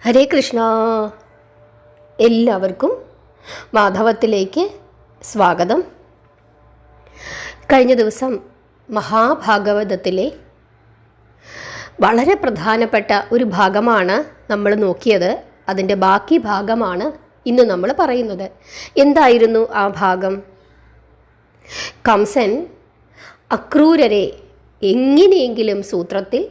ഹരേ കൃഷ്ണ. എല്ലാവർക്കും മാധവത്തിലേക്ക് സ്വാഗതം. കഴിഞ്ഞ ദിവസം മഹാഭാഗവതത്തിലെ വളരെ പ്രധാനപ്പെട്ട ഒരു ഭാഗമാണ് നമ്മൾ നോക്കിയത്. അതിൻ്റെ ബാക്കി ഭാഗമാണ് ഇന്ന് നമ്മൾ പറയുന്നത്. എന്തായിരുന്നു ആ ഭാഗം? കംസൻ അക്രൂരരെ എങ്ങനെയെങ്കിലും സൂത്രത്തിൽ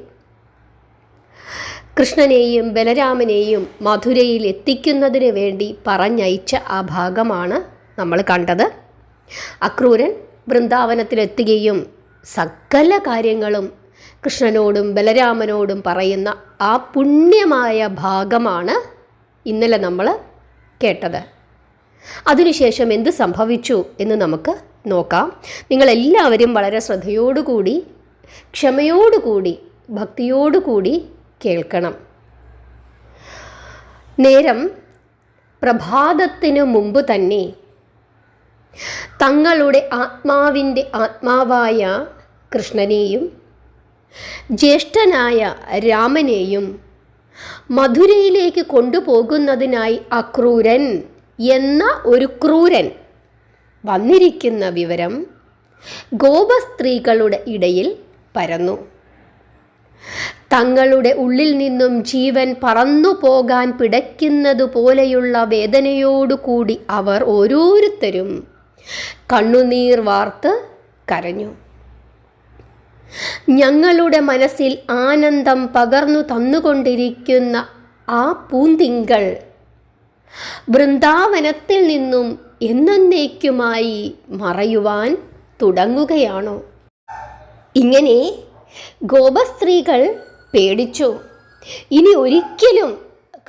കൃഷ്ണനെയും ബലരാമനെയും മധുരയിൽ എത്തിക്കുന്നതിന് വേണ്ടി പറഞ്ഞയച്ച ആ ഭാഗമാണ് നമ്മൾ കണ്ടത്. അക്രൂരൻ വൃന്ദാവനത്തിലെത്തുകയും സകല കാര്യങ്ങളും കൃഷ്ണനോടും ബലരാമനോടും പറയുന്ന ആ പുണ്യമായ ഭാഗമാണ് ഇന്നലെ നമ്മൾ കേട്ടത്. അതിനുശേഷം എന്ത് സംഭവിച്ചു എന്ന് നമുക്ക് നോക്കാം. നിങ്ങളെല്ലാവരും വളരെ ശ്രദ്ധയോടുകൂടി, ക്ഷമയോടുകൂടി, ഭക്തിയോടുകൂടി കേൾക്കണം. നേരം പ്രഭാതത്തിനു മുമ്പ് തന്നെ തങ്ങളുടെ ആത്മാവിൻ്റെ ആത്മാവായ കൃഷ്ണനെയും ജ്യേഷ്ഠനായ രാമനെയും മധുരയിലേക്ക് കൊണ്ടുപോകുന്നതിനായി അക്രൂരൻ എന്ന ഒരു ക്രൂരൻ വന്നിരിക്കുന്ന വിവരം ഗോപസ്ത്രീകളുടെ ഇടയിൽ പരന്നു. തങ്ങളുടെ ഉള്ളിൽ നിന്നും ജീവൻ പറന്നു പോകാൻ പിടയ്ക്കുന്നത് പോലെയുള്ള വേദനയോടുകൂടി അവർ ഓരോരുത്തരും കണ്ണുനീർ വാർത്ത് കരഞ്ഞു. ഞങ്ങളുടെ മനസ്സിൽ ആനന്ദം പകർന്നു തന്നുകൊണ്ടിരിക്കുന്ന ആ പൂന്തിങ്കൾ വൃന്ദാവനത്തിൽ നിന്നും എന്നേക്കുമായി മറയുവാൻ തുടങ്ങുകയാണോ? ഇങ്ങനെ ഗോപസ്ത്രീകൾ പേടിച്ചു. ഇനി ഒരിക്കലും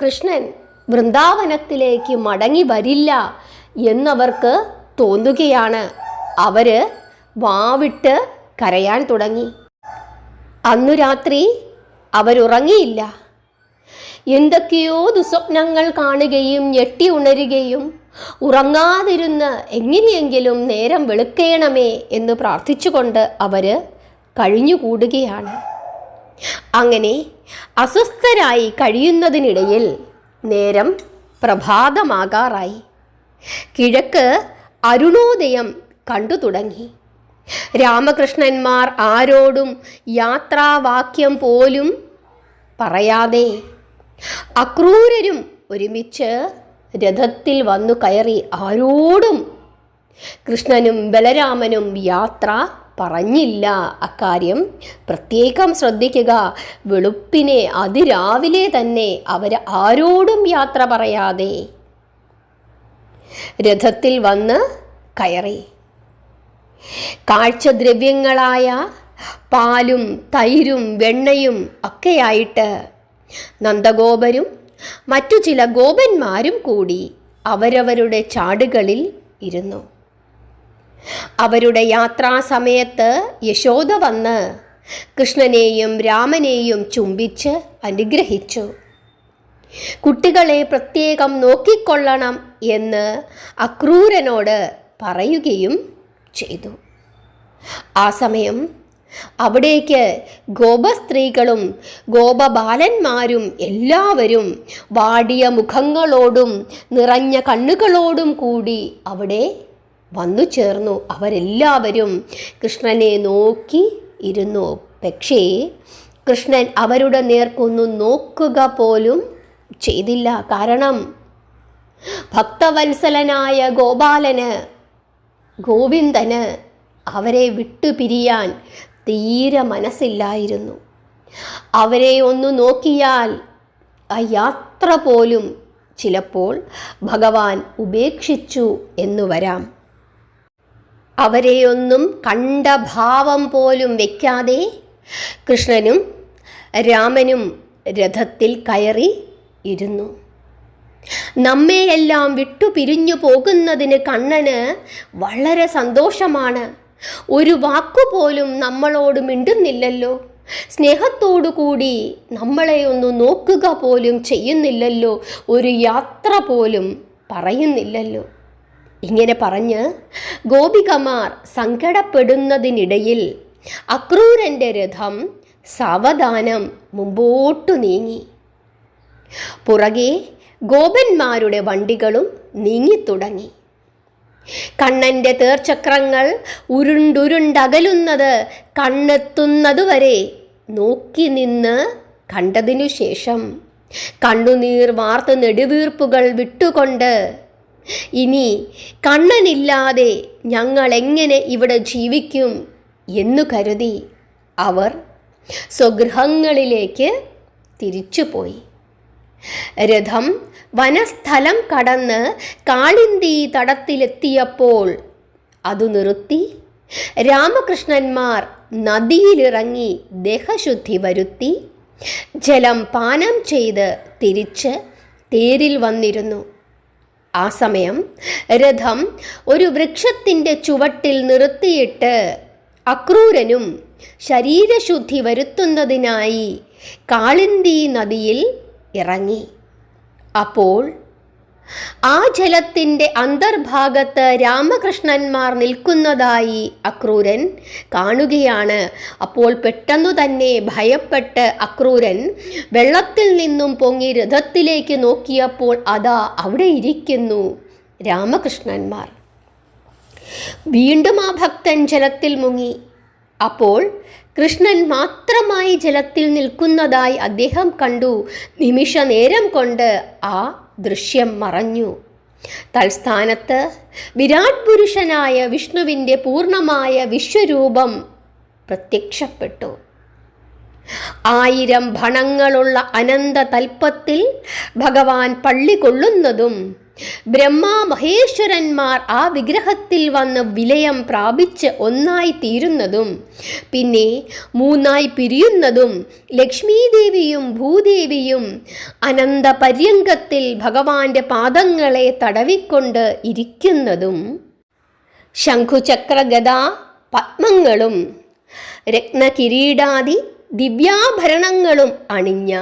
കൃഷ്ണൻ വൃന്ദാവനത്തിലേക്ക് മടങ്ങി വരില്ല എന്നവർക്ക് തോന്നുകയാണ്. അവർ വാവിട്ട് കരയാൻ തുടങ്ങി. അന്നു രാത്രി അവരുറങ്ങിയില്ല. എന്തൊക്കെയോ ദുസ്വപ്നങ്ങൾ കാണുകയും ഞെട്ടി ഉണരുകയും ഉറങ്ങാതിരുന്ന് എങ്ങനെയെങ്കിലും നേരം വെളുക്കേണമേ എന്ന് പ്രാർത്ഥിച്ചുകൊണ്ട് അവർ കഴിഞ്ഞുകൂടുകയാണ്. അങ്ങനെ അസ്വസ്ഥരായി കഴിയുന്നതിനിടയിൽ നേരം പ്രഭാതമാകാറായി. കിഴക്ക് അരുണോദയം കണ്ടു തുടങ്ങി. രാമകൃഷ്ണന്മാർ ആരോടും യാത്രാവാക്യം പോലും പറയാതെ അക്രൂരരും ഒരുമിച്ച് രഥത്തിൽ വന്നു കയറി. ആരോടും കൃഷ്ണനും ബലരാമനും യാത്ര പറഞ്ഞില്ല. അക്കാര്യം പ്രത്യേകം ശ്രദ്ധിക്കുക. വെളുപ്പിനെ അതിരാവിലെ തന്നെ അവർ ആരോടും യാത്ര പറയാതെ രഥത്തിൽ വന്ന് കയറി. കാഴ്ചദ്രവ്യങ്ങളായ പാലും തൈരും വെണ്ണയും ഒക്കെയായിട്ട് നന്ദഗോപരും മറ്റു ചില ഗോപന്മാരും കൂടി അവരവരുടെ ചാടുകളിൽ ഇരുന്നു. അവരുടെ യാത്രാസമയത്ത് യശോദ വന്ന് കൃഷ്ണനെയും രാമനെയും ചുംബിച്ച് അനുഗ്രഹിച്ചു. കുട്ടികളെ പ്രത്യേകം നോക്കിക്കൊള്ളണം എന്ന് അക്രൂരനോട് പറയുകയും ചെയ്തു. ആ സമയം അവിടേക്ക് ഗോപസ്ത്രീകളും ഗോപബാലന്മാരും എല്ലാവരും വാടിയ മുഖങ്ങളോടും നിറഞ്ഞ കണ്ണുകളോടും കൂടി അവിടെ വന്നു ചേർന്നു. അവരെല്ലാവരും കൃഷ്ണനെ നോക്കി ഇരുന്നു. പക്ഷേ കൃഷ്ണൻ അവരുടെ നേർക്കൊന്നും നോക്കുക പോലും ചെയ്തില്ല. കാരണം ഭക്തവത്സലനായ ഗോപാലന്, ഗോവിന്ദന് അവരെ വിട്ടുപിരിയാൻ തീരെ മനസ്സില്ലായിരുന്നു. അവരെ ഒന്ന് നോക്കിയാൽ ആ യാത്ര പോലും ചിലപ്പോൾ ഭഗവാൻ ഉപേക്ഷിച്ചു എന്നു വരാം. അവരെയൊന്നും കണ്ട ഭാവം പോലും വയ്ക്കാതെ കൃഷ്ണനും രാമനും രഥത്തിൽ കയറി ഇരുന്നു. നമ്മെയെല്ലാം വിട്ടുപിരിഞ്ഞു പോകുന്നതിന് കണ്ണന് വളരെ സന്തോഷമാണ്. ഒരു വാക്കുപോലും നമ്മളോട് മിണ്ടുന്നില്ലല്ലോ. സ്നേഹത്തോടുകൂടി നമ്മളെ ഒന്ന് നോക്കുക പോലും ചെയ്യുന്നില്ലല്ലോ. ഒരു യാത്ര പോലും പറയുന്നില്ലല്ലോ. ഇങ്ങനെ പറഞ്ഞ് ഗോപികമാർ സങ്കടപ്പെടുന്നതിനിടയിൽ അക്രൂരൻ്റെ രഥം സാവധാനം മുമ്പോട്ടു നീങ്ങി. പുറകെ ഗോപന്മാരുടെ വണ്ടികളും നീങ്ങിത്തുടങ്ങി. കണ്ണൻ്റെ തേർചക്രങ്ങൾ ഉരുണ്ടുരുണ്ടകലുന്നത് കണ്ണെത്തുന്നതുവരെ നോക്കി നിന്ന് കണ്ടതിനു ശേഷം കണ്ണുനീർ വാർത്ത് നെടുവീർപ്പുകൾ വിട്ടുകൊണ്ട്, ഇനി കണ്ണനില്ലാതെ ഞങ്ങൾ എങ്ങനെ ഇവിടെ ജീവിക്കും എന്നു കരുതി അവർ സ്വഗൃഹങ്ങളിലേക്ക് തിരിച്ചുപോയി. രഥം വനസ്ഥലം കടന്ന് കാളിന്തി തടത്തിലെത്തിയപ്പോൾ അതു നിർത്തി രാമകൃഷ്ണന്മാർ നദിയിലിറങ്ങി ദേഹശുദ്ധി വരുത്തി ജലം പാനം ചെയ്ത് തിരിച്ച് തേരിൽ വന്നിരുന്നു. ആ സമയം രഥം ഒരു വൃക്ഷത്തിൻ്റെ ചുവട്ടിൽ നിർത്തിയിട്ട് അക്രൂരനും ശരീരശുദ്ധി വരുത്തുന്നതിനായി കാളിന്തി നദിയിൽ ഇറങ്ങി. അപ്പോൾ ആ ജലത്തിൻ്റെ അന്തർഭാഗത്ത് രാമകൃഷ്ണന്മാർ നിൽക്കുന്നതായി അക്രൂരൻ കാണുകയാണ്. അപ്പോൾ പെട്ടെന്നു തന്നെ ഭയപ്പെട്ട് അക്രൂരൻ വെള്ളത്തിൽ നിന്നും പൊങ്ങി രഥത്തിലേക്ക് നോക്കിയപ്പോൾ അതാ അവിടെ ഇരിക്കുന്നു രാമകൃഷ്ണന്മാർ. വീണ്ടും ആ ഭക്തൻ ജലത്തിൽ മുങ്ങി. അപ്പോൾ കൃഷ്ണൻ മാത്രമായി ജലത്തിൽ നിൽക്കുന്നതായി അദ്ദേഹം കണ്ടു. നിമിഷ നേരം കൊണ്ട് ആ ദൃശ്യം മറഞ്ഞു. തൽസ്ഥാനത്ത് വിരാട് പുരുഷനായ വിഷ്ണുവിൻ്റെ പൂർണ്ണമായ വിശ്വരൂപം പ്രത്യക്ഷപ്പെട്ടു. 1000 ഭണങ്ങളുള്ള അനന്ത തൽപ്പത്തിൽ ഭഗവാൻ പള്ളി കൊള്ളുന്നതും ബ്രഹ്മാ മഹേശ്വരന്മാർ ആ വിഗ്രഹത്തിൽ വന്ന് വിലയം പ്രാപിച്ച് ഒന്നായി തീരുന്നതും പിന്നെ 3ആയി പിരിയുന്നതും ലക്ഷ്മീദേവിയും ഭൂദേവിയും അനന്ത പര്യങ്കത്തിൽ ഭഗവാന്റെ പാദങ്ങളെ തടവിക്കൊണ്ട് ഇരിക്കുന്നതും ശംഖുചക്രഗദ പത്മങ്ങളും രത്നകിരീടാദി ദിവ്യാഭരണങ്ങളും അണിഞ്ഞ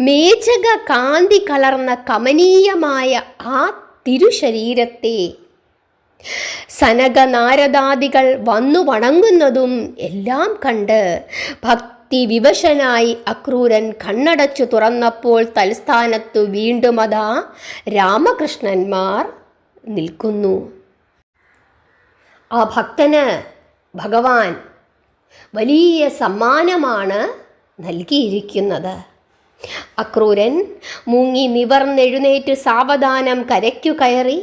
മേചക കാന്തി കലർന്ന കമനീയമായ ആ തിരുശരീരത്തെ സനകനാരദാദികൾ വന്നു വണങ്ങുന്നതും എല്ലാം കണ്ട് ഭക്തി വിവശനായി അക്രൂരൻ കണ്ണടച്ചു തുറന്നപ്പോൾ തൽസ്ഥാനത്തു വീണ്ടും അതാ രാമകൃഷ്ണന്മാർ നിൽക്കുന്നു. ആ ഭക്തന് ഭഗവാൻ വലിയ സമ്മാനമാണ് നൽകിയിരിക്കുന്നത്. അക്രൂരൻ മുങ്ങി നിവർന്നെഴുന്നേറ്റ് സാവധാനം കരയ്ക്കു കയറി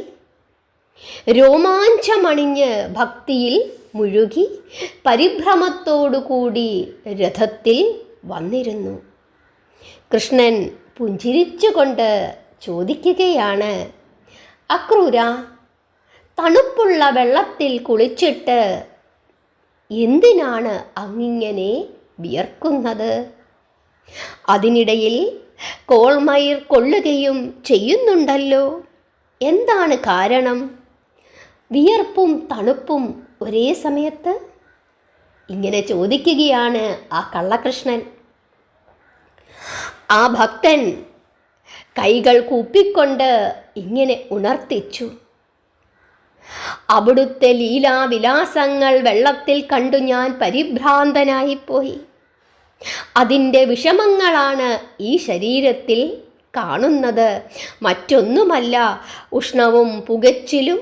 രോമാഞ്ചമണിഞ്ഞ് ഭക്തിയിൽ മുഴുകി പരിഭ്രമത്തോടുകൂടി രഥത്തിൽ വന്നിരുന്നു. കൃഷ്ണൻ പുഞ്ചിരിച്ചുകൊണ്ട് ചോദിക്കുകയാണ്, അക്രൂര, തണുപ്പുള്ള വെള്ളത്തിൽ കുളിച്ചിട്ട് എന്തിനാണ് അങ്ങിങ്ങനെ വിയർക്കുന്നത്? അതിനിടയിൽ കോൾമയിർ കൊള്ളുകയും ചെയ്യുന്നുണ്ടല്ലോ. എന്താണ് കാരണം? വിയർപ്പും തണുപ്പും ഒരേ സമയത്ത്? ഇങ്ങനെ ചോദിക്കുകയാണ് ആ കള്ളകൃഷ്ണൻ. ആ ഭക്തൻ കൈകൾ കൂപ്പിക്കൊണ്ട് ഇങ്ങനെ ഉണർത്തിച്ചു. അവിടുത്തെ ലീലാവിലാസങ്ങൾ വെള്ളത്തിൽ കണ്ടു ഞാൻ പരിഭ്രാന്തനായിപ്പോയി. അതിൻ്റെ വിഷമങ്ങളാണ് ഈ ശരീരത്തിൽ കാണുന്നത്. മറ്റൊന്നുമല്ല, ഉഷ്ണവും പുകച്ചിലും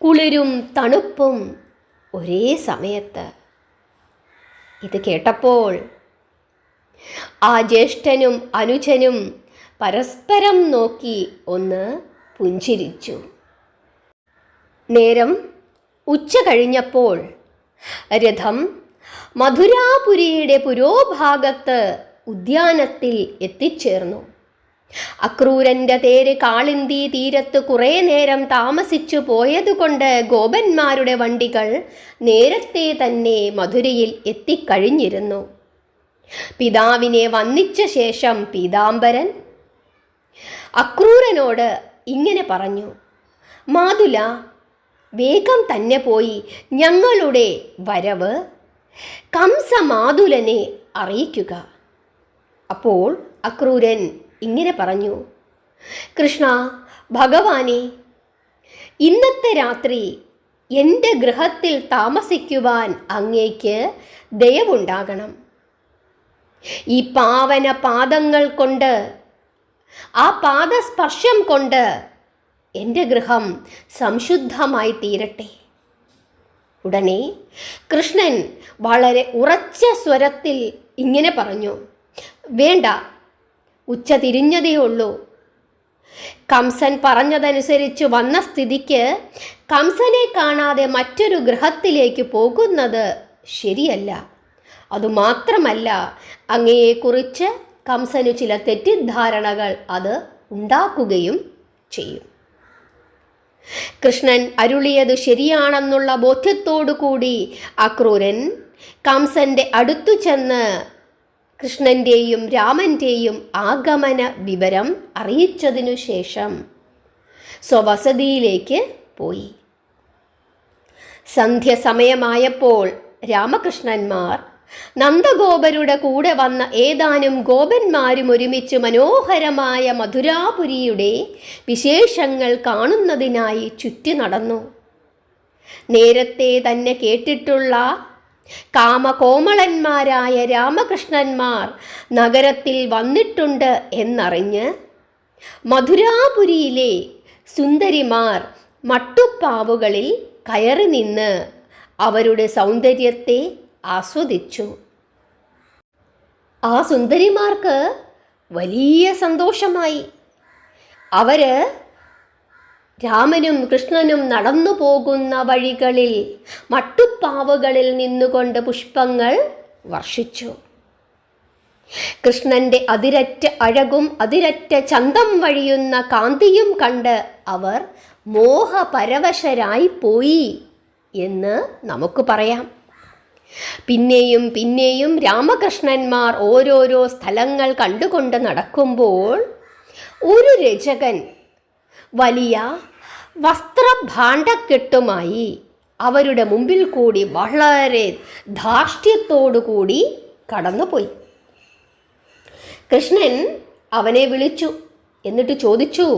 കുളിരും തണുപ്പും ഒരേ സമയത്ത്. ഇത് കേട്ടപ്പോൾ ആ ജ്യേഷ്ഠനും അനുജനും പരസ്പരം നോക്കി ഒന്ന് പുഞ്ചിരിച്ചു. നേരം ഉച്ച കഴിഞ്ഞപ്പോൾ രഥം മധുരാപുരിയുടെ പുരോഭാഗത്ത് ഉദ്യാനത്തിൽ എത്തിച്ചേർന്നു. അക്രൂരൻ്റെ തേര് കാളിന്തി തീരത്ത് കുറേ നേരം താമസിച്ചു പോയതുകൊണ്ട് ഗോപന്മാരുടെ വണ്ടികൾ നേരത്തെ തന്നെ മധുരയിൽ എത്തിക്കഴിഞ്ഞിരുന്നു. പിതാവിനെ വന്ദിച്ച ശേഷം പീതാംബരൻ അക്രൂരനോട് ഇങ്ങനെ പറഞ്ഞു, മാതുല, വേഗം തന്നെ പോയി ഞങ്ങളുടെ വരവ് കംസമാതുലനെ അറിയിക്കുക. അപ്പോൾ അക്രൂരൻ ഇങ്ങനെ പറഞ്ഞു, കൃഷ്ണ ഭഗവാനെ, ഇന്നത്തെ രാത്രി എൻ്റെ ഗൃഹത്തിൽ താമസിക്കുവാൻ അങ്ങേക്ക് ദയവുണ്ടാകണം. ഈ പാവന പാദങ്ങൾ കൊണ്ട് ആ പാദസ്പർശം കൊണ്ട് എൻ്റെ ഗൃഹം സംശുദ്ധമായി തീരട്ടെ. ഉടനെ കൃഷ്ണൻ വളരെ ഉറച്ച സ്വരത്തിൽ ഇങ്ങനെ പറഞ്ഞു, വേണ്ട, ഉച്ച തിരിഞ്ഞതേ ഉള്ളൂ. കംസൻ പറഞ്ഞതനുസരിച്ച് വന്ന സ്ഥിതിക്ക് കംസനെ കാണാതെ മറ്റൊരു ഗൃഹത്തിലേക്ക് പോകുന്നത് ശരിയല്ല. അതുമാത്രമല്ല, അങ്ങയെക്കുറിച്ച് കംസനു ചില തെറ്റിദ്ധാരണകൾ അത് ഉണ്ടാക്കുകയും ചെയ്യും. കൃഷ്ണൻ അരുളിയത് ശരിയാണെന്നുള്ള ബോധ്യത്തോടു കൂടി അക്രൂരൻ കംസന്റെ അടുത്തു ചെന്ന് കൃഷ്ണന്റെയും രാമന്റെയും ആഗമന വിവരം അറിയിച്ചതിനു ശേഷം സ്വവസതിയിലേക്ക് പോയി. സന്ധ്യസമയമായപ്പോൾ രാമകൃഷ്ണന്മാർ നന്ദഗോപരുടെ കൂടെ വന്ന ഏതാനും ഗോപന്മാരും ഒരുമിച്ച് മനോഹരമായ മധുരാപുരിയുടെ വിശേഷങ്ങൾ കാണുന്നതിനായി ചുറ്റി നടന്നു. നേരത്തെ തന്നെ കേട്ടിട്ടുള്ള കാമകോമളന്മാരായ രാമകൃഷ്ണന്മാർ നഗരത്തിൽ വന്നിട്ടുണ്ട് എന്നറിഞ്ഞ് മധുരാപുരിയിലെ സുന്ദരിമാർ മട്ടുപ്പാവുകളിൽ കയറി നിന്ന് അവരുടെ സൗന്ദര്യത്തെ ആസ്വദിച്ചു. ആ സുന്ദരിമാർക്ക് വലിയ സന്തോഷമായി. അവര് രാമനും കൃഷ്ണനും നടന്നു പോകുന്ന വഴികളിൽ മട്ടുപ്പാവുകളിൽ നിന്നുകൊണ്ട് പുഷ്പങ്ങൾ വർഷിച്ചു. കൃഷ്ണന്റെ അതിരറ്റ അഴകും അതിരറ്റ ചന്തം വഴിയുന്ന കാന്തിയും കണ്ട് അവർ മോഹപരവശരായി പോയി എന്ന് നമുക്ക് പറയാം. പിന്നെയും പിന്നെയും രാമകൃഷ്ണന്മാർ ഓരോരോ സ്ഥലങ്ങൾ കണ്ടുകൊണ്ട് നടക്കുമ്പോൾ ഒരു രചകൻ വലിയ വസ്ത്രഭാണ്ഡക്കെട്ടുമായി അവരുടെ മുമ്പിൽ കൂടി വളരെ ധാർഷ്ട്യത്തോടു കൂടി കടന്നുപോയി. കൃഷ്ണൻ അവനെ വിളിച്ചു. എന്നിട്ട് ചോദിച്ചു,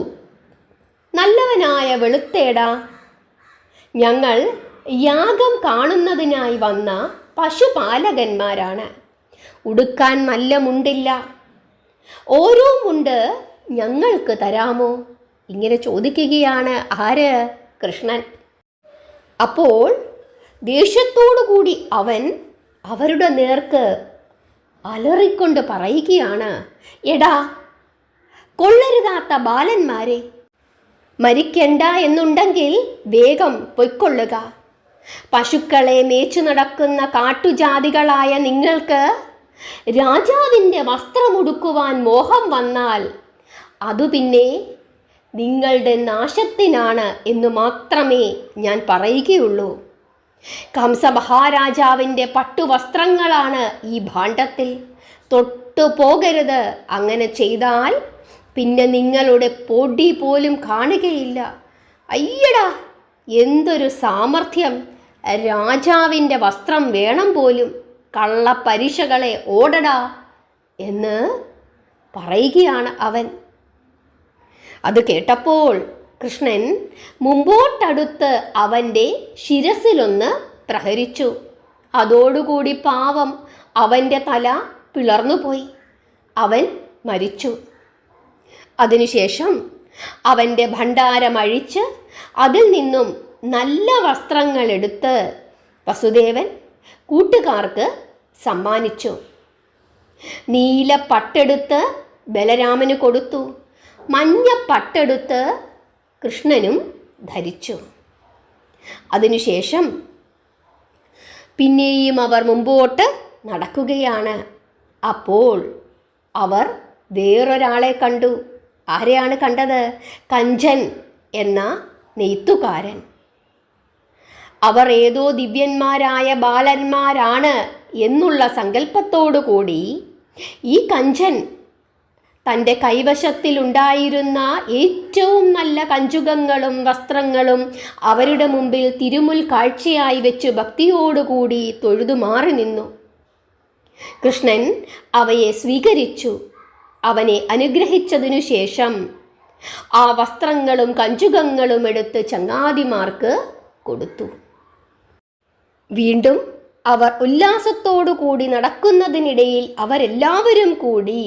നല്ലവനായ വെളുത്തേടാ, ഞങ്ങൾ യാഗം കാണുന്നതിനായി വന്ന പശുപാലകന്മാരാണ്. ഉടുക്കാൻ നല്ല മുണ്ടില്ല. ഓരോ മുണ്ട് ഞങ്ങൾക്ക് തരാമോ? ഇങ്ങനെ ചോദിക്കുകയാണ് ആര്? കൃഷ്ണൻ. അപ്പോൾ ദേഷ്യത്തോടു കൂടി അവൻ അവരുടെ നേർക്ക് അലറിക്കൊണ്ട് പറയുകയാണ്, എടാ കൊള്ളരുതാത്ത ബാലന്മാരെ, മരിക്കണ്ട എന്നുണ്ടെങ്കിൽ വേഗം പൊയ്ക്കൊള്ളുക. പശുക്കളെ മേച്ചു നടക്കുന്ന കാട്ടുജാതികളായ നിങ്ങൾക്ക് രാജാവിൻ്റെ വസ്ത്രമുടുക്കുവാൻ മോഹം വന്നാൽ അതു പിന്നെ നിങ്ങളുടെ നാശത്തിനാണ് എന്ന് മാത്രമേ ഞാൻ പറയുകയുള്ളൂ. കംസമഹാരാജാവിൻ്റെ പട്ടുവസ്ത്രങ്ങളാണ് ഈ ഭാണ്ഡത്തിൽ. തൊട്ടു പോകരുത്. അങ്ങനെ ചെയ്താൽ പിന്നെ നിങ്ങളുടെ പൊടി പോലും കാണുകയില്ല. അയ്യടാ, എന്തൊരു സാമർഥ്യം! രാജാവിൻ്റെ വസ്ത്രം വേണം പോലും. കള്ളപ്പരിശകളെ ഓടടാ എന്ന് പറയുകയാണ് അവൻ. അത് കേട്ടപ്പോൾ കൃഷ്ണൻ മുമ്പോട്ടടുത്ത് അവൻ്റെ ശിരസിലൊന്ന് പ്രഹരിച്ചു. അതോടുകൂടി പാവം അവൻ്റെ തല പിളർന്നുപോയി. അവൻ മരിച്ചു. അതിനുശേഷം അവൻ്റെ ഭണ്ഡാരമഴിച്ച് അതിൽ നിന്നും നല്ല വസ്ത്രങ്ങൾ എടുത്ത് വസുദേവൻ കൂട്ടുകാർക്ക് സമ്മാനിച്ചു. നീല പട്ടെടുത്ത് ബലരാമന് കൊടുത്തു. മഞ്ഞ പട്ടെടുത്ത് കൃഷ്ണനും ധരിച്ചു. അതിനുശേഷം പിന്നെയും അവർ മുമ്പോട്ട് നടക്കുകയാണ്. അപ്പോൾ അവർ വേറൊരാളെ കണ്ടു. ആരെയാണ് കണ്ടത്? കഞ്ചൻ എന്ന നെയ്ത്തുകാരൻ. അവർ ഏതോ ദിവ്യന്മാരായ ബാലന്മാരാണ് എന്നുള്ള സങ്കല്പത്തോടു കൂടി ഈ കഞ്ചൻ തൻ്റെ കൈവശത്തിലുണ്ടായിരുന്ന ഏറ്റവും നല്ല കഞ്ചുകങ്ങളും വസ്ത്രങ്ങളും അവരുടെ മുമ്പിൽ തിരുമുൽ കാഴ്ചയായി വെച്ച് ഭക്തിയോടുകൂടി തൊഴുതു മാറി നിന്നു. കൃഷ്ണൻ അവയെ സ്വീകരിച്ചു. അവനെ അനുഗ്രഹിച്ചതിനു ശേഷം ആ വസ്ത്രങ്ങളും കഞ്ചുകങ്ങളും എടുത്ത് ചങ്ങാതിമാർക്ക് കൊടുത്തു. വീണ്ടും അവർ ഉല്ലാസത്തോടു കൂടി നടക്കുന്നതിനിടയിൽ അവരെല്ലാവരും കൂടി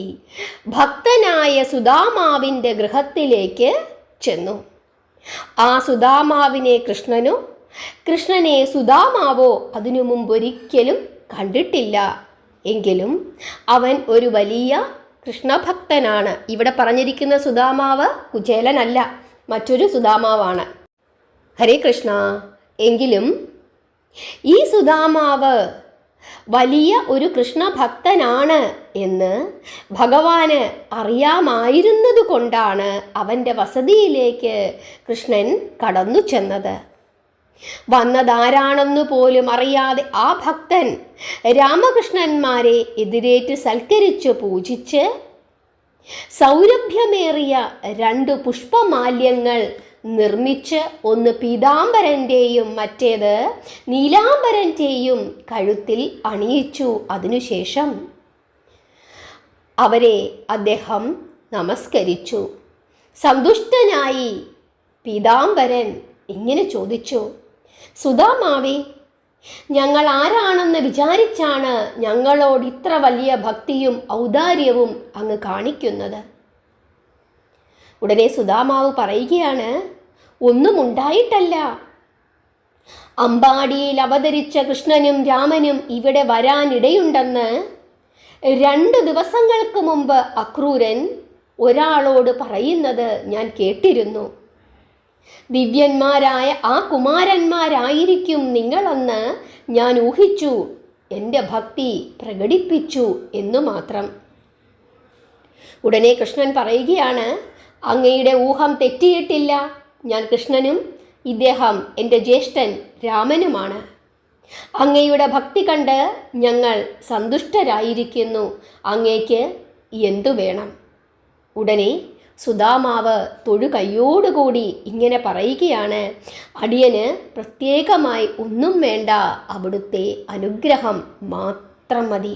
ഭക്തനായ സുദാമാവിൻ്റെ ഗൃഹത്തിലേക്ക് ചെന്നു. ആ സുദാമാവിനെ കൃഷ്ണനോ കൃഷ്ണനെ സുദാമാവോ അതിനു മുമ്പൊരിക്കലും കണ്ടിട്ടില്ല. എങ്കിലും അവൻ ഒരു വലിയ കൃഷ്ണഭക്തനാണ്. ഇവിടെ പറഞ്ഞിരിക്കുന്ന സുദാമാവ് കുചേലനല്ല, മറ്റൊരു സുദാമാവാണ്. ഹരേ കൃഷ്ണ. എങ്കിലും ഈ സുദാമാവ് വലിയ ഒരു കൃഷ്ണഭക്തനാണ് എന്ന് ഭഗവാന് അറിയാമായിരുന്നത് കൊണ്ടാണ് അവൻ്റെ വസതിയിലേക്ക് കൃഷ്ണൻ കടന്നു ചെന്നത്. വന്നതാരാണെന്നു പോലും അറിയാതെ ആ ഭക്തൻ രാമകൃഷ്ണന്മാരെ എതിരേറ്റ് സൽക്കരിച്ച് പൂജിച്ച് സൗരഭ്യമേറിയ 2 പുഷ്പമാല്യങ്ങൾ നിർമ്മിച്ച് ഒന്ന് പീതാംബരൻ്റെയും മറ്റേത് നീലാംബരൻ്റെയും കഴുത്തിൽ അണിയിച്ചു. അതിനുശേഷം അവരെ അദ്ദേഹം നമസ്കരിച്ചു. സന്തുഷ്ടനായി പീതാംബരൻ ഇങ്ങനെ ചോദിച്ചു, സുദാമാവേ, ഞങ്ങൾ ആരാണെന്ന് വിചാരിച്ചാണ് ഞങ്ങളോട് ഇത്ര വലിയ ഭക്തിയും ഔദാര്യവും അങ്ങ് കാണിക്കുന്നത്? ഉടനെ സുദാമാവ് പറയുകയാണ്, ഒന്നും ഉണ്ടായിട്ടല്ല. അമ്പാടിയിൽ അവതരിച്ച കൃഷ്ണനും രാമനും ഇവിടെ വരാനിടയുണ്ടെന്ന് 2 ദിവസങ്ങൾക്ക് മുമ്പ് അക്രൂരൻ ഒരാളോട് പറയുന്നത് ഞാൻ കേട്ടിരുന്നു. ദിവ്യന്മാരായ ആ കുമാരന്മാരായിരിക്കും നിങ്ങളെന്ന് ഞാൻ ഊഹിച്ചു, എൻ്റെ ഭക്തി പ്രകടിപ്പിച്ചു എന്നു മാത്രം. ഉടനെ കൃഷ്ണൻ പറയുകയാണ്, അങ്ങയുടെ ഊഹം തെറ്റിയിട്ടില്ല. ഞാൻ കൃഷ്ണനും ഇദ്ദേഹം എൻ്റെ ജ്യേഷ്ഠൻ രാമനുമാണ്. അങ്ങയുടെ ഭക്തി കണ്ട് ഞങ്ങൾ സന്തുഷ്ടരായിരിക്കുന്നു. അങ്ങേക്ക് എന്തു വേണം? ഉടനെ സുദാമാവ് തൊഴുകൈയോടുകൂടി ഇങ്ങനെ പറയുകയാണ്, അടിയന് പ്രത്യേകമായി ഒന്നും വേണ്ട, അവിടുത്തെ അനുഗ്രഹം മാത്രം മതി.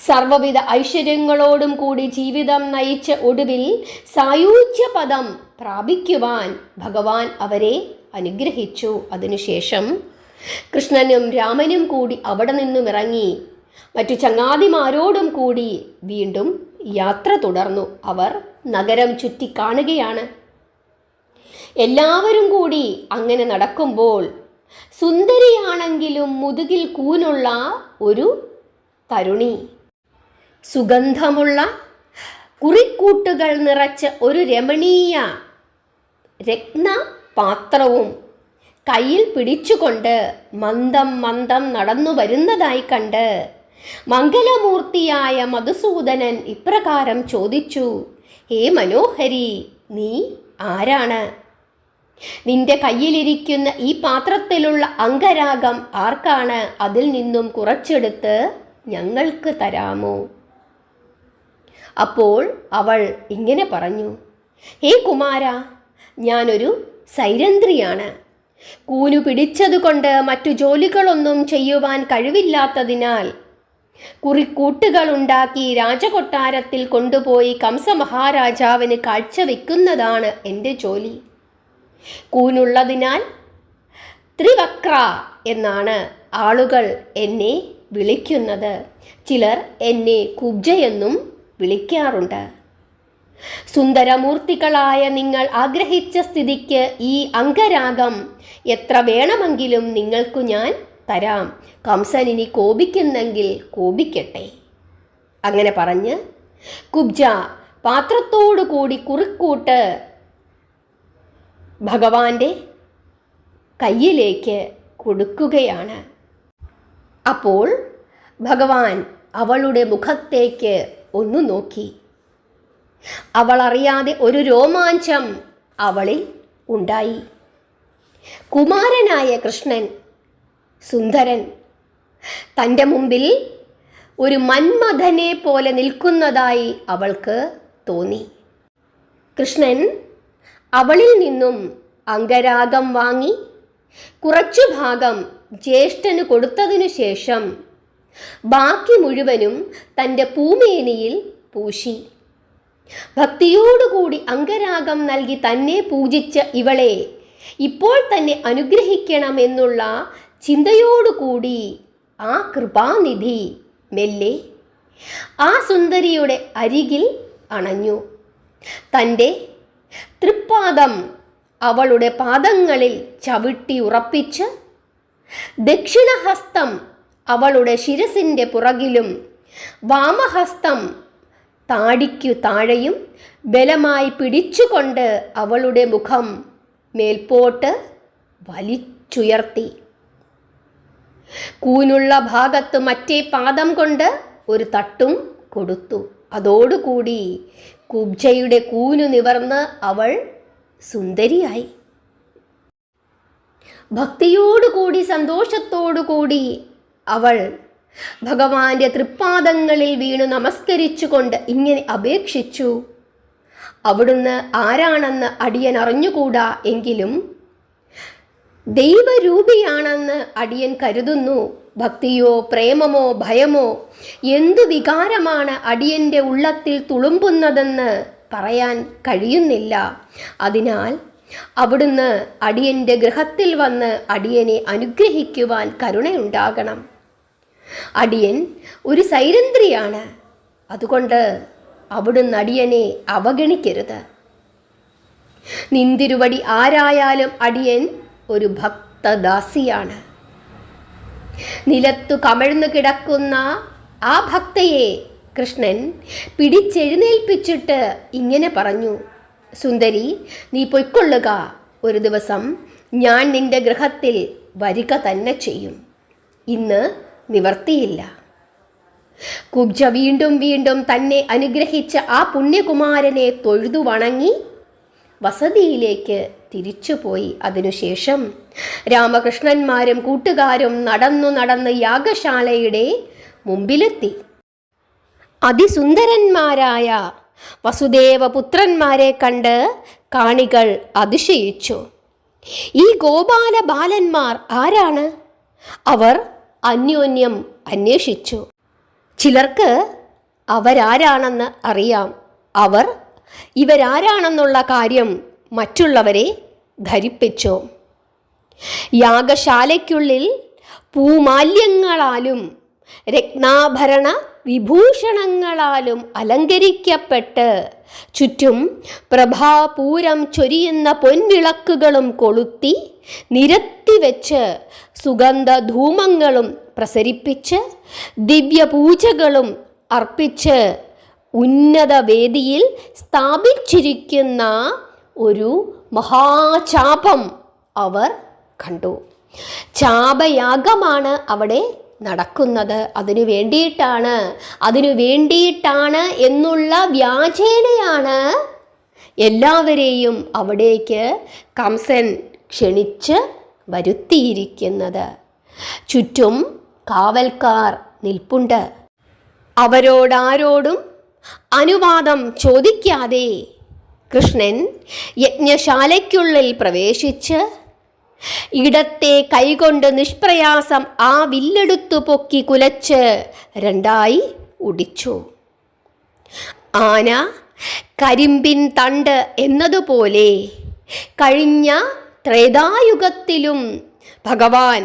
സർവവിധ ഐശ്വര്യങ്ങളോടും കൂടി ജീവിതം നയിച്ച ഒടുവിൽ സായുജ്യപദം പ്രാപിക്കുവാൻ ഭഗവാൻ അവരെ അനുഗ്രഹിച്ചു. അതിനുശേഷം കൃഷ്ണനും രാമനും കൂടി അവിടെ നിന്നും ഇറങ്ങി മറ്റു ചങ്ങാതിമാരോടും കൂടി വീണ്ടും യാത്ര തുടർന്നു. അവർ നഗരം ചുറ്റി കാണുകയാണ്. എല്ലാവരും കൂടി അങ്ങനെ നടക്കുമ്പോൾ സുന്ദരിയാണെങ്കിലും മുതുകിൽ കൂനുള്ള ഒരു തരുണി, സുഗന്ധമുള്ള കുറിക്കൂട്ടുകൾ നിറച്ച ഒരു രമണീയ രത്നപാത്രവും കയ്യിൽ പിടിച്ചുകൊണ്ട് മന്ദം മന്ദം നടന്നു വരുന്നതായി കണ്ട് മംഗലമൂർത്തിയായ മധുസൂദനൻ ഇപ്രകാരം ചോദിച്ചു, ഹേ മനോഹരി, നീ ആരാണ്? നിന്റെ കയ്യിലിരിക്കുന്ന ഈ പാത്രത്തിലുള്ള അംഗരാഗം ആർക്കാണ്? അതിൽ നിന്നും കുറച്ചെടുത്ത് ഞങ്ങൾക്ക് തരാമോ? അപ്പോൾ അവൾ ഇങ്ങനെ പറഞ്ഞു, ഹേ കുമാര, ഞാനൊരു സൈരന്ധ്രിയാണ്. കൂനു പിടിച്ചതുകൊണ്ട് മറ്റു ജോലികളൊന്നും ചെയ്യുവാൻ കഴിവില്ലാത്തതിനാൽ കുറിക്കൂട്ടുകളുണ്ടാക്കി രാജകൊട്ടാരത്തിൽ കൊണ്ടുപോയി കംസമഹാരാജാവിന് കാഴ്ചവെക്കുന്നതാണ് എൻ്റെ ജോലി. കൂനുള്ളതിനാൽ ത്രിവക്ര എന്നാണ് ആളുകൾ എന്നെ വിളിക്കുന്നത്. ചിലർ എന്നെ കുബ്ജയെന്നും വിളിക്കാറുണ്ട്. സുന്ദരമൂർത്തികളായ നിങ്ങൾ ആഗ്രഹിച്ച സ്ഥിതിക്ക് ഈ അംഗരാഗം എത്ര വേണമെങ്കിലും നിങ്ങൾക്കു ഞാൻ തരാം. കംസൻ ഇനി കോപിക്കുന്നെങ്കിൽ കോപിക്കട്ടെ. അങ്ങനെ പറഞ്ഞ് കുബ്ജ പാത്രത്തോടു കൂടി കുറിക്കൂട്ട് ഭഗവാന്റെ കയ്യിലേക്ക് കൊടുക്കുകയാണ്. അപ്പോൾ ഭഗവാൻ അവളുടെ മുഖത്തേക്ക് ഒന്നു നോക്കി. അവൾ അറിയാതെ ഒരു രോമാഞ്ചം അവളിൽ ഉണ്ടായി. കുമാരനായ കൃഷ്ണൻ, സുന്ദരൻ, തൻ്റെ മുമ്പിൽ ഒരു മന്മഥനെ പോലെ നിൽക്കുന്നതായി അവൾക്ക് തോന്നി. കൃഷ്ണൻ അവളിൽ നിന്നും അംഗരാഗം വാങ്ങി കുറച്ചു ഭാഗം ജ്യേഷ്ഠന് കൊടുത്തതിനു ശേഷം ബാക്കി മുഴുവനും തൻ്റെ പൂമേനിയിൽ പൂശി. ഭക്തിയോടുകൂടി അംഗരാഗം നൽകി തന്നെ പൂജിച്ച ഇവളെ ഇപ്പോൾ തന്നെ അനുഗ്രഹിക്കണമെന്നുള്ള ചിന്തയോടുകൂടി ആ കൃപാനിധി മെല്ലെ ആ സുന്ദരിയുടെ അരികിൽ അണഞ്ഞു. തൻ്റെ തൃപ്പാദം അവളുടെ പാദങ്ങളിൽ ചവിട്ടി ഉറപ്പിച്ച് ദക്ഷിണഹസ്തം അവളുടെ ശിരസിൻ്റെ പുറകിലും വാമഹസ്തം താടിക്കു താഴെയും ബലമായി പിടിച്ചുകൊണ്ട് അവളുടെ മുഖം മേൽപോട്ട് വലിച്ചുയർത്തി. കൂനുള്ള ഭാഗത്ത് മറ്റേ പാദം കൊണ്ട് ഒരു തട്ടും കൊടുത്തു. അതോടുകൂടി കുബ്ജയുടെ കൂനു നിവർന്ന് അവൾ സുന്ദരിയായി. ഭക്തിയോടുകൂടി സന്തോഷത്തോടുകൂടി അവൾ ഭഗവാന്റെ തൃപ്പാദങ്ങളിൽ വീണു നമസ്കരിച്ചുകൊണ്ട് ഇങ്ങനെ അപേക്ഷിച്ചു. അവിടുന്ന് ആരാണെന്ന് അടിയൻ അറിഞ്ഞുകൂടാ, എങ്കിലും ദൈവരൂപിയാണെന്ന് അടിയൻ കരുതുന്നു. ഭക്തിയോ പ്രേമമോ ഭയമോ എന്തു വികാരമാണ് അടിയൻ്റെ ഉള്ളത്തിൽ തുളുമ്പുന്നതെന്ന് പറയാൻ കഴിയുന്നില്ല. അതിനാൽ അവിടുന്ന് അടിയൻ്റെ ഗൃഹത്തിൽ വന്ന് അടിയനെ അനുഗ്രഹിക്കുവാൻ കരുണയുണ്ടാകണം. അടിയൻ ഒരു സൈരന്ധ്രിയാണ്, അതുകൊണ്ട് അവിടുന്ന് അടിയനെ അവഗണിക്കരുത്. നിന്തിരുവടി ആരായാലും അടിയൻ ഒരു ഭക്തദാസിയാണ്. നിലത്തു കമഴ്ന്നു കിടക്കുന്ന ആ ഭക്തയെ കൃഷ്ണൻ പിടിച്ചെഴുന്നേൽപ്പിച്ചിട്ട് ഇങ്ങനെ പറഞ്ഞു: സുന്ദരി, നീ പൊയ്ക്കൊള്ളുക. ഒരു ദിവസം ഞാൻ നിന്റെ ഗൃഹത്തിൽ വരിക തന്നെ ചെയ്യും. ഇന്ന് നിവർത്തിയില്ല. കുബ്ജ വീണ്ടും വീണ്ടും തന്നെ അനുഗ്രഹിച്ച ആ പുണ്യകുമാരനെ തൊഴുതു വണങ്ങി വസതിയിലേക്ക് തിരിച്ചുപോയി. അതിനുശേഷം രാമകൃഷ്ണന്മാരും കൂട്ടുകാരും നടന്ന് യാഗശാലയുടെ മുമ്പിലെത്തി. അതിസുന്ദരന്മാരായ വസുദേവപുത്രന്മാരെ കണ്ട് കാണികൾ അതിശയിച്ചു. ഈ ഗോപാല ബാലന്മാർ ആരാണ്? അവർ അന്യോന്യം അന്വേഷിച്ചു. ചിലർക്ക് അവരാരാണെന്ന് അറിയാം. അവർ ഇവരാരാണെന്നുള്ള കാര്യം മറ്റുള്ളവരെ ധരിപ്പിച്ചു. യാഗശാലയ്ക്കുള്ളിൽ പൂമാല്യങ്ങളാലും രത്നാഭരണ വിഭൂഷണങ്ങളാലും അലങ്കരിക്കപ്പെട്ട് ചുറ്റും പ്രഭാപൂരം ചൊരിയുന്ന പൊൻവിളക്കുകളും കൊളുത്തി നിരത്തിവെച്ച് സുഗന്ധധൂമങ്ങളും പ്രസരിപ്പിച്ച് ദിവ്യപൂജകളും അർപ്പിച്ച് ഉന്നത വേദിയിൽ സ്ഥാപിച്ചിരിക്കുന്ന ഒരു മഹാചാപം അവർ കണ്ടു. ചാപയാഗമാണ് അവിടെ നടക്കുന്നത്. അതിനു വേണ്ടിയിട്ടാണ് എന്നുള്ള വ്യാജേനയാണ് എല്ലാവരെയും അവിടേക്ക് കംസൻ ക്ഷണിച്ച് വരുത്തിയിരിക്കുന്നത്. ചുറ്റും കാവൽക്കാർ നിൽപ്പുണ്ട്. അവരോടാരോടും അനുവാദം ചോദിക്കാതെ കൃഷ്ണൻ യജ്ഞശാലയ്ക്കുള്ളിൽ പ്രവേശിച്ച് ഇടത്തെ കൈകൊണ്ട് നിഷ്പ്രയാസം ആ വില്ലെടുത്തു പൊക്കി കുലച്ച് രണ്ടായി ഒടിച്ചു. ആന കരിമ്പിൻ തണ്ട് എന്നതുപോലെ കഴിഞ്ഞ ത്രേതായുഗത്തിലും ഭഗവാൻ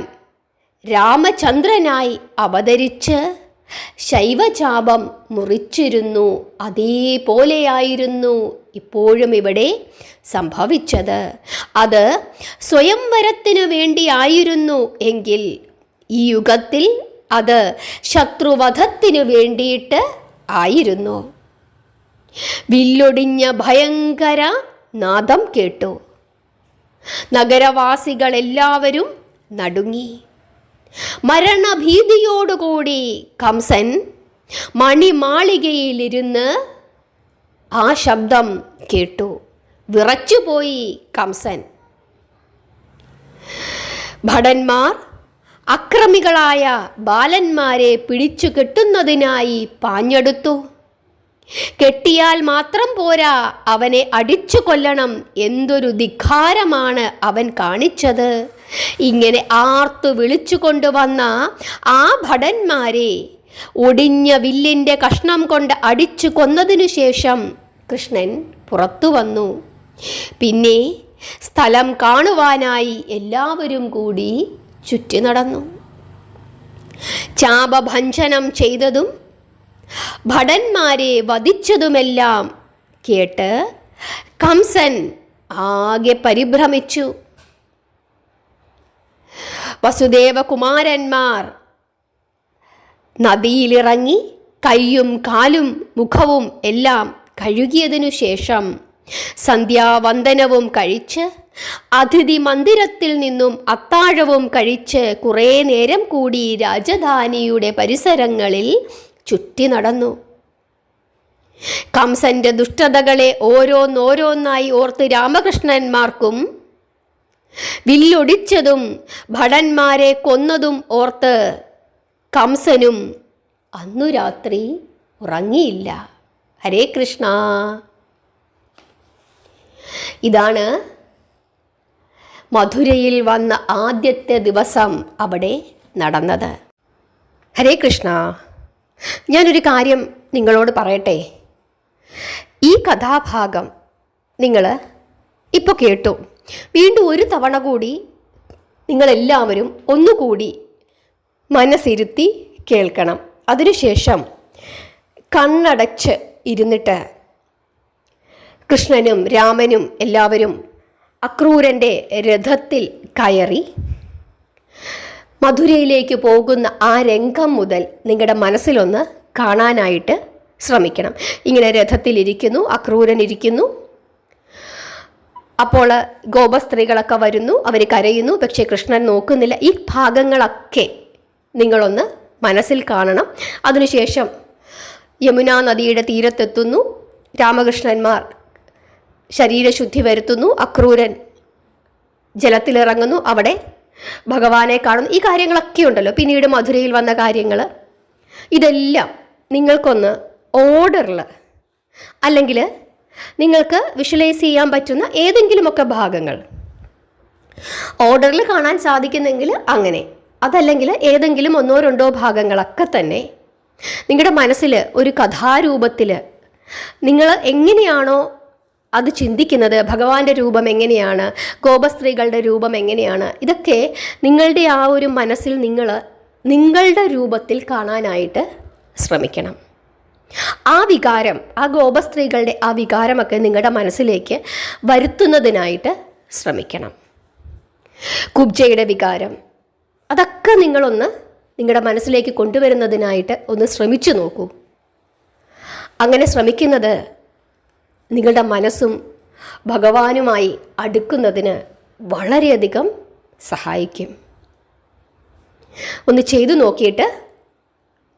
രാമചന്ദ്രനായി അവതരിച്ച് ശൈവചാപം മുറിച്ചിരുന്നു. അതേപോലെയായിരുന്നു ഇപ്പോഴും ഇവിടെ സംഭവിച്ചത്. അത് സ്വയംവരത്തിനു വേണ്ടിയായിരുന്നു എങ്കിൽ ഈ യുഗത്തിൽ അത് ശത്രുവധത്തിനു വേണ്ടിയിട്ട് ആയിരുന്നു. വില്ലൊടിഞ്ഞ ഭയങ്കര നാദം കേട്ടു. നഗരവാസികളെല്ലാവരും നടുങ്ങി. മരണഭീതിയോടുകൂടി കംസൻ മണിമാളികയിലിരുന്ന് ആ ശബ്ദം കേട്ടു. വിറച്ചുപോയി കംസൻ. ഭടന്മാർ അക്രമികളായ ബാലന്മാരെ പിടിച്ചു കെട്ടുന്നതിനായി പാഞ്ഞെടുത്തു. കെട്ടിയാൽ മാത്രം പോരാ, അവനെ അടിച്ചു കൊല്ലണം. എന്തൊരു ധിക്കാരമാണ് അവൻ കാണിച്ചത്! ഇങ്ങനെ ആർത്തു വിളിച്ചു കൊണ്ടുവന്ന ആ ഭടന്മാരെ ഒടിഞ്ഞ വില്ലിൻ്റെ കഷ്ണം കൊണ്ട് അടിച്ചു കൊന്നതിനു ശേഷം കൃഷ്ണൻ പുറത്തു വന്നു. പിന്നെ സ്ഥലം കാണുവാനായി എല്ലാവരും കൂടി ചുറ്റി നടന്നു. ചാപഭഞ്ജനം ചെയ്തതും ഭടന്മാരെ വധിച്ചതുമെല്ലാം കേട്ട് കംസൻ ആകെ പരിഭ്രമിച്ചു. വസുദേവകുമാരന്മാർ നദിയിലിറങ്ങി കൈയും കാലും മുഖവും എല്ലാം കഴുകിയതിനു ശേഷം സന്ധ്യാവന്ദനവും കഴിച്ച് അതിഥി മന്ദിരത്തിൽ നിന്നും അത്താഴവും കഴിച്ച് കുറേ നേരം കൂടി രാജധാനിയുടെ പരിസരങ്ങളിൽ ചുറ്റി നടന്നു. കംസന്റെ ദുഷ്ടതകളെ ഓരോന്നോരോന്നായി ഓർത്ത് രാമകൃഷ്ണന്മാർക്കും വില്ലൊടിച്ചതും ഭടന്മാരെ കൊന്നതും ഓർത്ത് കംസനും അന്നു രാത്രി ഉറങ്ങിയില്ല. ഹരേ കൃഷ്ണ. ഇതാണ് മധുരയിൽ വന്ന ആദ്യത്തെ ദിവസം അവിടെ നടന്നത്. ഹരേ കൃഷ്ണ. ഞാനൊരു കാര്യം നിങ്ങളോട് പറയട്ടെ. ഈ കഥാഭാഗം നിങ്ങൾ ഇപ്പോൾ കേട്ടു. വീണ്ടും ഒരു തവണ കൂടി നിങ്ങളെല്ലാവരും ഒന്നുകൂടി മനസ്സിരുത്തി കേൾക്കണം. അതിനുശേഷം കണ്ണടച്ച് ഇരുന്നിട്ട് കൃഷ്ണനും രാമനും എല്ലാവരും അക്രൂരൻ്റെ രഥത്തിൽ കയറി മധുരയിലേക്ക് പോകുന്ന ആ രംഗം മുതൽ നിങ്ങളുടെ മനസ്സിലൊന്ന് കാണാനായിട്ട് ശ്രമിക്കണം. ഇങ്ങനെ രഥത്തിലിരിക്കുന്നു, അക്രൂരൻ ഇരിക്കുന്നു. അപ്പോൾ ഗോപസ്ത്രീകളൊക്കെ വരുന്നു, അവർ കരയുന്നു, പക്ഷേ കൃഷ്ണൻ നോക്കുന്നില്ല. ഈ ഭാഗങ്ങളൊക്കെ നിങ്ങളൊന്ന് മനസ്സിൽ കാണണം. അതിനുശേഷം യമുനാ നദിയുടെ തീരത്തെത്തുന്നു. രാമകൃഷ്ണന്മാർ ശരീരശുദ്ധി വരുത്തുന്നു. അക്രൂരൻ ജലത്തിലിറങ്ങുന്നു, അവിടെ ഭഗവാനെ കാണുന്നു. ഈ കാര്യങ്ങളൊക്കെ ഉണ്ടല്ലോ. പിന്നീട് മധുരയിൽ വന്ന കാര്യങ്ങൾ, ഇതെല്ലാം നിങ്ങൾക്കൊന്ന് ഓർഡറിൽ അല്ലെങ്കിൽ നിങ്ങൾക്ക് വിഷ്വലൈസ് ചെയ്യാൻ പറ്റുന്ന ഏതെങ്കിലുമൊക്കെ ഭാഗങ്ങൾ ഓർഡറിൽ കാണാൻ സാധിക്കുന്നെങ്കിൽ അങ്ങനെ, അതല്ലെങ്കിൽ ഏതെങ്കിലും ഒന്നോ രണ്ടോ ഭാഗങ്ങളൊക്കെ തന്നെ നിങ്ങളുടെ മനസ്സിൽ ഒരു കഥാരൂപത്തിൽ നിങ്ങൾ എങ്ങനെയാണോ അത് ചിന്തിക്കുന്നത്, ഭഗവാന്റെ രൂപം എങ്ങനെയാണ്, ഗോപസ്ത്രീകളുടെ രൂപം എങ്ങനെയാണ്, ഇതൊക്കെ നിങ്ങളുടെ ആ ഒരു മനസ്സിൽ നിങ്ങളുടെ രൂപത്തിൽ കാണാനായിട്ട് ശ്രമിക്കണം. ആ വികാരം, ആ ഗോപസ്ത്രീകളുടെ ആ വികാരമൊക്കെ നിങ്ങളുടെ മനസ്സിലേക്ക് വരുത്തുന്നതിനായിട്ട് ശ്രമിക്കണം. കുബ്ജയുടെ വികാരം, അതൊക്കെ നിങ്ങളൊന്ന് നിങ്ങളുടെ മനസ്സിലേക്ക് കൊണ്ടുവരുന്നതിനായിട്ട് ഒന്ന് ശ്രമിച്ചു നോക്കൂ. അങ്ങനെ ശ്രമിക്കുന്നത് നിങ്ങളുടെ മനസ്സും ഭഗവാനുമായി അടുക്കുന്നതിന് വളരെയധികം സഹായിക്കും. ഒന്ന് ചെയ്തു നോക്കിയിട്ട്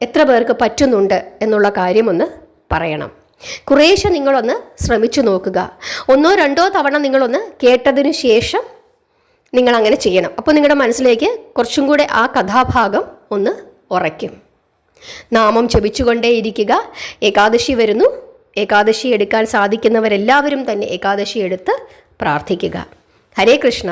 എത്ര പേർക്ക് പറ്റുന്നുണ്ട് എന്നുള്ള കാര്യമൊന്ന് പറയണം. കുറേശ്ശെ നിങ്ങളൊന്ന് ശ്രമിച്ചു നോക്കുക. ഒന്നോ രണ്ടോ തവണ നിങ്ങളൊന്ന് കേട്ടതിന് ശേഷം നിങ്ങളങ്ങനെ ചെയ്യണം. അപ്പോൾ നിങ്ങളുടെ മനസ്സിലേക്ക് കുറച്ചും കൂടെ ആ കഥാഭാഗം ഒന്ന് ഉറയ്ക്കും. നാമം ജപിച്ചുകൊണ്ടേയിരിക്കുക. ഏകാദശി വരുന്നു. ഏകാദശി എടുക്കാൻ സാധിക്കുന്നവരെല്ലാവരും തന്നെ ഏകാദശി എടുത്ത് പ്രാർത്ഥിക്കുക. ഹരേ കൃഷ്ണ.